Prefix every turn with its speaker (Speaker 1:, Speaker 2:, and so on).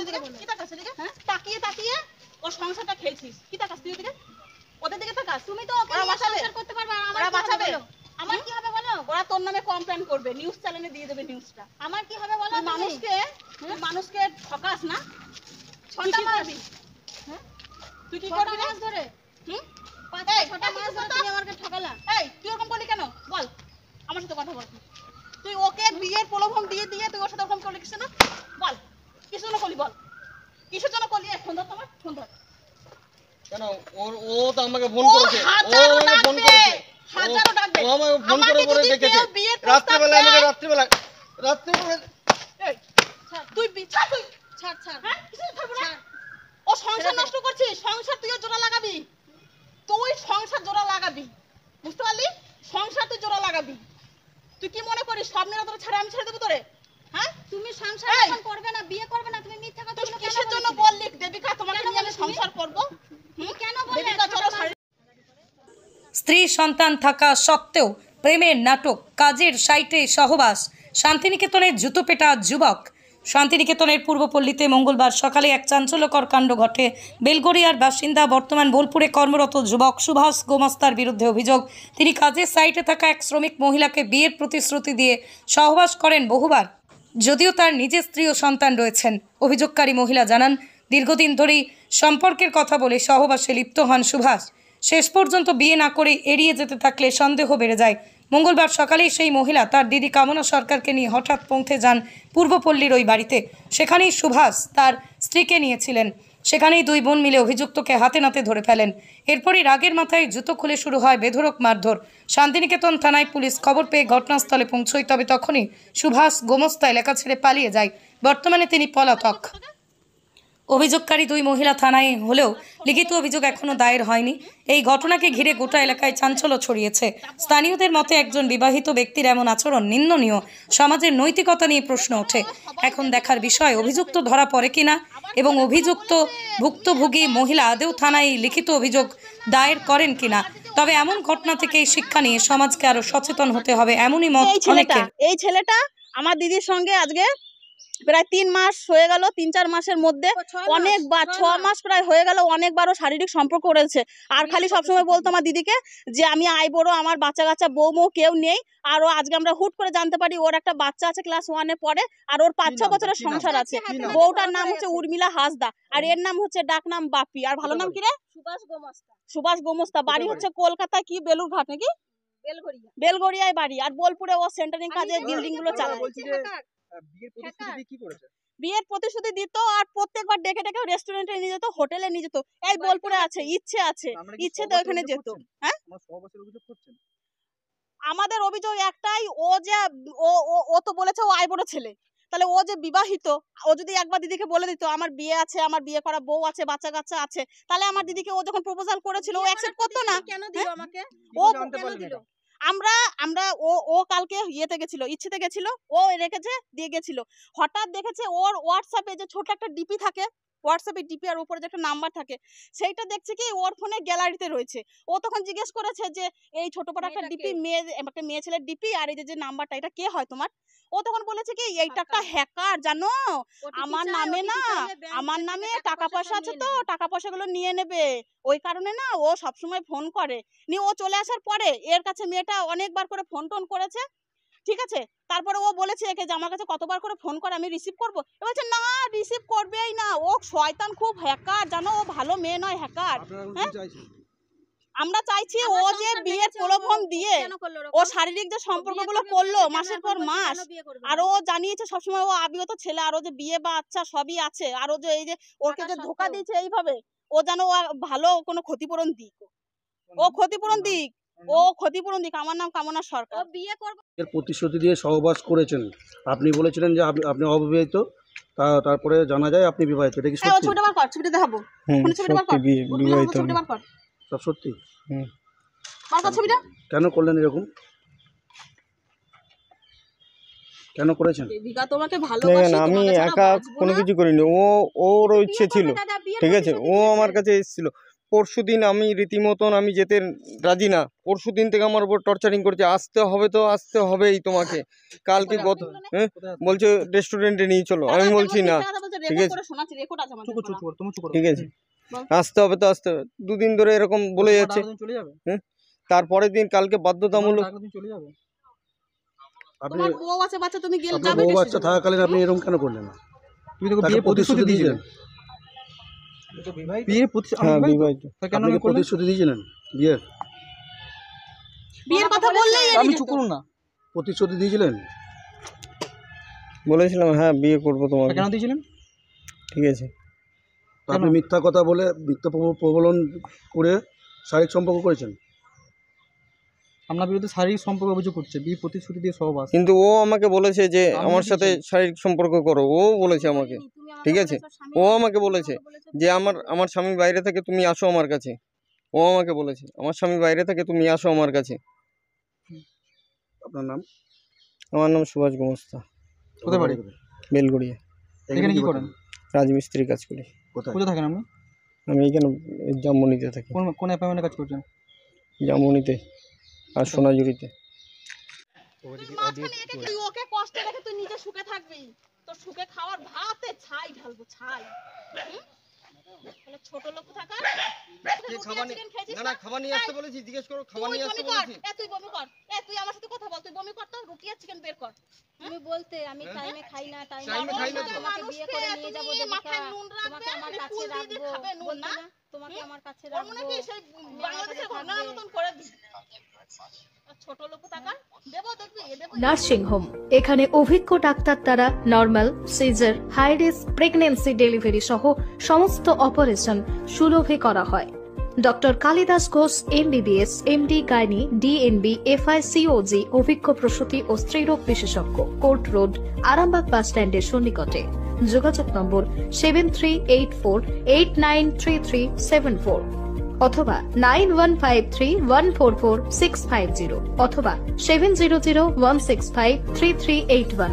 Speaker 1: দিকে কি তাকাস দিকে হ্যাঁ তাকিয়ে তাকিয়ে ও সংসারটা খেলছিস কি তাকাস তুই দিকে ওদের দিকে তাকাস তুমি তো ওকে সংসার করতে পারবে আমার বাঁচাবে আমার কি হবে বলো ওরা তোর নামে কমপ্লেইন করবে নিউজ চ্যানেলে দিয়ে দেবে নিউজটা আমার কি হবে বলো মানুষকে ঠকাস না ছটা মাস হ্যাঁ তুই কি করবি মাস ধরে ছটা মাস ধরে তুমি আমাকে ঠকালা এই তুই এরকম বলি কেন বল আমার সাথে কথা বল তুই ওকে বিয়ের প্রলোভন দিয়ে দিয়ে তুই ওর সাথে এরকম করলি কিছু না বল কিছু না করলি বল কিছু জন্য করলি ফোন ধর তোমার ফোন ধর
Speaker 2: কেন ও তো আমাকে ফোন করেছে ও আমাকে ফোন করেছে
Speaker 1: হাজারো ডাকবে
Speaker 2: ও আমাকে ফোন করে দেখেছে রাত্রিবেলা আমাকে রাত্রিবেলা
Speaker 1: এই তুই ছাড় তুই ছাড় হ্যাঁ কিছু ছাড়বো না ও সংসার নষ্ট করছিস সংসার তুইও জোড়া লাগাবি তুই সংসার জোড়া লাগাবি বুঝতে পারলি সংসার তুই জোড়া লাগাবি তুই কি মনে করিস সব মেয়েরা তোর ছাড়া আমি ছেড়ে দেবো তোরে হ্যাঁ তুমি সংসার এখন করবে না বিয়ে করবে না তুমি মিথ্যা কথা বলছো কিসের জন্য বললি দেবিকা তোমাকে নিয়ে আমি সংসার করব কেন বললে দেবিকা চলো
Speaker 3: স্ত্রী সন্তান থাকা সত্ত্বেও প্রেমের নাটক কাজের সাইটে সহবাস শান্তিনিকেতনের জুতোপেটা যুবক শান্তিনিকেতনের পূর্বপল্লীতে মঙ্গলবার সকালে এক চাঞ্চল্যকর কাণ্ড ঘটে বেলগড়িয়ার বাসিন্দা বর্তমান বোলপুরে কর্মরত যুবক সুভাষ গোমস্তার বিরুদ্ধে অভিযোগ তিনি কাজের সাইটে থাকা এক শ্রমিক মহিলাকে বিয়ের প্রতিশ্রুতি দিয়ে সহবাস করেন বহুবার যদিও তার নিজের স্ত্রী ও সন্তান রয়েছেন অভিযোগকারী মহিলা জানান দীর্ঘদিন ধরেই সম্পর্কের কথা বলে সহবাসে লিপ্ত হন সুভাষ শেষ পর্যন্ত বিয়ে না করে এড়িয়ে যেতে থাকলে সন্দেহ বেড়ে যায় মঙ্গলবার সকালেই সেই মহিলা তার দিদি কামনা সরকারকে নিয়ে হঠাৎ পৌঁছে যান পূর্বপল্লীর ওই বাড়িতে সেখানেই সুভাষ তার স্ত্রীকে নিয়েছিলেন সেখানেই দুই বোন মিলে অভিযুক্তকে হাতে নাতে ধরে ফেলেন এরপরই রাগের মাথায় জুতো খুলে শুরু হয় বেধড়ক মারধর শান্তিনিকেতন থানায় পুলিশ খবর পেয়ে ঘটনাস্থলে পৌঁছয় তবে তখনই সুভাষ গোমস্তা এলাকা ছেড়ে পালিয়ে যায় বর্তমানে তিনি পলাতক অভিযোগকারী দুই মহিলা থানায় হলেও লিখিত অভিযোগ এখনো দায়ের হয়নি এই ঘটনাকে ঘিরে গোটা এলাকায় চাঞ্চল্য ছড়িয়েছে স্থানীয়দের মতে একজন বিবাহিত ব্যক্তির এমন আচরণ নিন্দনীয় সমাজের নৈতিকতা নিয়ে প্রশ্ন ওঠে এখন দেখার বিষয় অভিযুক্ত ধরা পড়ে কিনা এবং অভিযুক্ত ভুক্তভোগী মহিলা আদৌ থানায় লিখিত অভিযোগ দায়ের করেন কিনা তবে এমন ঘটনা থেকে শিক্ষা নিয়ে সমাজকে আরো সচেতন হতে হবে এমনই মত অনেকের
Speaker 1: এই ছেলেটা আমার দিদির সঙ্গে আজকে প্রায় 3 মাস হয়ে গেল 3-4 মাসের মধ্যে অনেকবার 6 মাস প্রায় হয়ে গেল অনেকবারও শারীরিক সম্পর্ক করেছে আর খালি সবসময় বলতো আমার দিদিকে যে আমি বড় আমার বাচ্চা কাচ্চা বউ কেউ নেই আর ও আজকে আমরা হুট করে জানতে পারি ওর একটা বাচ্চা আছে ক্লাস 1-এ পড়ে আর ওর 5-6 বছরের সংসার আছে বউটার নাম হচ্ছে উর্মিলা হাসদা আর এর নাম হচ্ছে ডাক নাম বাপি আর ভালো নাম কি রে সুভাষ গোমস্তা বাড়ি হচ্ছে কলকাতা কি বেলুরঘাট নাকি বেলগড়িয়ায় বাড়ি আর বোলপুরে ও সেন্টারিং কাজে বিল্ডিং গুলো চালায় বিয়ের প্রতিশ্রুতি দিত আর প্রত্যেকবার ডেকে ডেকে রেস্টুরেন্টে নিয়ে যেত হোটেলে নিয়ে যেত এই বোলপুরে আছে ইচ্ছে তো ওখানে যেত হ্যাঁ আমাদের অভিযোগ একটাই ও যে ও তো বলেছে ও বড় ছেলে তাহলে ও যে বিবাহিত ও যদি একবার দিদিকে বলে দিত আমার বিয়ে আছে আমার বিয়ে করা বউ আছে বাচ্চা কাচ্চা আছে তাহলে আমার দিদিকে ও যখন প্রপোজাল করেছিল ও অ্যাকসেপ্ট করতো না কেন দিল আমাকে ও কেন দিল আমরা ও কালকে ইয়েতে গেছিল ইচ্ছেতে গেছিল ও রেখেছে দিয়ে গেছিল হঠাৎ দেখেছে ওর হোয়াটসঅ্যাপে যে ছোট একটা ডিপি থাকে হোয়াটসঅ্যাপে ডিপি আর উপরে যে একটা নাম্বার থাকে সেইটা দেখছে কি ওর ফোনে গ্যালারিতে রয়েছে ও তখন জিজ্ঞেস করেছে যে এই ছোটপাট একটা ডিপি একটা মেয়ে ছেলের ডিপি আর এই যে নাম্বারটা এটা কে হয় তোমার ও তখন বলেছে কি এইটা একটা হ্যাকার জানো আমার নামে না আমার নামে টাকা পয়সা আছে তো টাকা পয়সাগুলো নিয়ে নেবে ওই কারণে না ও সবসময় ফোন করে নিয়ে ও চলে আসার পরে এর কাছে মেয়েটা অনেকবার করে ফোন টোন করেছে ঠিক আছে তারপরে ও বলেছে একে যে আমার কাছে কতবার করে ফোন করে আমি রিসিভ করবো বলছে না রিসিভ করবেই না ও শয়তান খুব হ্যাকার জানো ও ভালো মেয়ে নয় হ্যাকার আমরা চাইছি ও যে বিয়ের প্রলোভন দিয়ে ও শারীরিক যে সম্পর্কগুলো করলো মাসের পর মাস আর ও জানিয়েছে সবসময় ও আবিগত ছেলে আর ও যে বিয়ে বাচ্চা সবই আছে আর ও যে এই যে ওকে যে ধোকা দিয়েছে এইভাবে ও যেন ভালো কোনো ক্ষতিপূরণ দিক আমার নাম কামনা সরকার ও বিয়ে করবে
Speaker 4: এর প্রতিশ্রুতি দিয়ে সহবাস করেছেন আপনি বলেছিলেন যে আপনি অবিবাহিত তারপরে জানা যায় আপনি বিবাহিত এটা কি সত্যি
Speaker 1: ছবিটা বার কর ছবিটা দেখাবো কোন ছবিটা বার কর বিবাহিত ছবিটা বার কর
Speaker 4: সব সত্যি
Speaker 1: বার কর ছবিটা
Speaker 4: কেন করলেন এরকম কেন করেছেন
Speaker 1: দেবিকা তোমাকে ভালোবাসি
Speaker 5: আমি একা কোনো কিছু করিনি ওর ইচ্ছে ছিল ঠিক আছে ও আমার কাছে এসেছিল
Speaker 2: পরশুদিন আমি রীতিমতন আমি যেতে রাজি না, পরশুদিন থেকে আমার উপর টর্চারিং করছে, আসতে হবে তো আসতে হবেই তোমাকে। কালকে গত হ্যাঁ বলছে রেস্টুরেন্টে নিয়ে চলো, আমি বলছি না, ঠিক আছে ঠিক আছে আসতে হবে তো আসতে হবে। দুদিন ধরে এরকম বলে যাচ্ছে, হ্যাঁ তারপরের দিন কালকে বাধ্যতামূলক।
Speaker 4: আপনি
Speaker 1: তোমার বউ আছে বাচ্চা, তুমি গেলে
Speaker 4: আপনার
Speaker 1: যাবে
Speaker 4: বউ বাচ্চা থাকাকালীন আপনি এরকম কেন করলেন না?
Speaker 5: তুমি তো
Speaker 4: তাকে
Speaker 5: বিয়ে প্রতিশ্রুতি দিয়েছিলেন। বিয়ে
Speaker 2: হ্যাঁ বিবাহিত।
Speaker 5: কেন
Speaker 4: আপনি কি
Speaker 5: করলেন?
Speaker 4: প্রতিশ্রুতি দিয়েছিলেন বিয়ের?
Speaker 1: বিয়ের কথা বললেই
Speaker 5: আপনি চুপ করুন না।
Speaker 4: প্রতিশ্রুতি দিয়েছিলেন?
Speaker 2: বলেছিলাম হ্যাঁ বিয়ে করবো তোমাকে,
Speaker 5: কেন দিয়েছিলেন?
Speaker 2: ঠিক আছে।
Speaker 4: তো আপনি মিথ্যা কথা বলে মিথ্যা প্রবলন করে শারীরিক সম্পর্ক করেছেন।
Speaker 5: আপনার বিরুদ্ধে শারীরিক সম্পর্ক অভিযোগ করছে, বিয়ে প্রতিশ্রুতি দিয়ে সহবাস।
Speaker 2: কিন্তু ও আমাকে বলেছে যে
Speaker 5: আমি
Speaker 2: আমার সাথে
Speaker 5: দিয়েছি।
Speaker 2: শারীরিক সম্পর্ক করো, ও বলেছে আমাকে, ঠিক আছে ও আমাকে বলেছে যে আমার স্বামী বাইরে থাকে তুমি আসো আমার কাছে, ও আমাকে বলেছে আমার স্বামী বাইরে থাকে তুমি আসো আমার কাছে।
Speaker 4: আপনার নাম?
Speaker 2: আমার নাম সুভাষ গোমস্তা,
Speaker 5: কোথায় বাড়ি?
Speaker 2: বেলগড়িয়া।
Speaker 5: এখানে কি করেন?
Speaker 2: রাজমিস্ত্রি কাজ করি।
Speaker 4: কোথায়?
Speaker 5: কোথায় থাকেন আপনি?
Speaker 2: আমি এখানে জামবনিতে থাকি,
Speaker 5: কোন অ্যাপার্টমেন্টে কাজ করছেন?
Speaker 2: জামবনিতে আর সোনাঝুরিতে।
Speaker 1: তুই ওকে কষ্টে রেখে তুই নিজে সুখে থাকবি, তোর সুখে খাওয়ার ভাতে ছাই ঢালবো ছাই। তাহলে ছোট লোক থাকা
Speaker 2: খাবার নিয়ে আসতে বলেছি, জিজ্ঞেস করো খাবার নিয়ে আসতে বলেছি।
Speaker 1: তুই বমি কর, তুই আমার সাথে কথা বল, তুই বমি কর তো, রুটি আর চিকেন বের কর।
Speaker 6: তুমি বলতে আমি টাইমে খাই না,
Speaker 2: টাইমে খাই না তো।
Speaker 6: তোমাকে বিয়ে করে নিয়ে যাব দেবিকা, তোমাকে আমার কাছে রাখবো, বলতে না তোমাকে আমার কাছে
Speaker 1: ওর মনে
Speaker 6: রাখবো।
Speaker 1: কি সেই বাংলাদেশের ঘটনার মতন করে দিস। ছোট লোক থাকা দেবো, দেখবি দেবো।
Speaker 7: নার্সিং হোম, এখানে অভিজ্ঞ ডাক্তার দ্বারা নর্মাল, সিজার, হাই রিস্ক প্রেগন্যান্সি, ডেলিভারি সহ সমস্ত অপারেশন সুলভে করা হয়। Doctor Kalidas Ghosh MBBS, MD gynae, DNB, FICOG, অভিজ্ঞ প্রসূতি ও স্ত্রীরোগ বিশেষজ্ঞ, কোর্ট রোড, আরামবাগ বাস স্ট্যান্ডের সন্নিকটে। যোগাযোগ নম্বর 7384893374 অথবা 9153144650 অথবা 7001653381।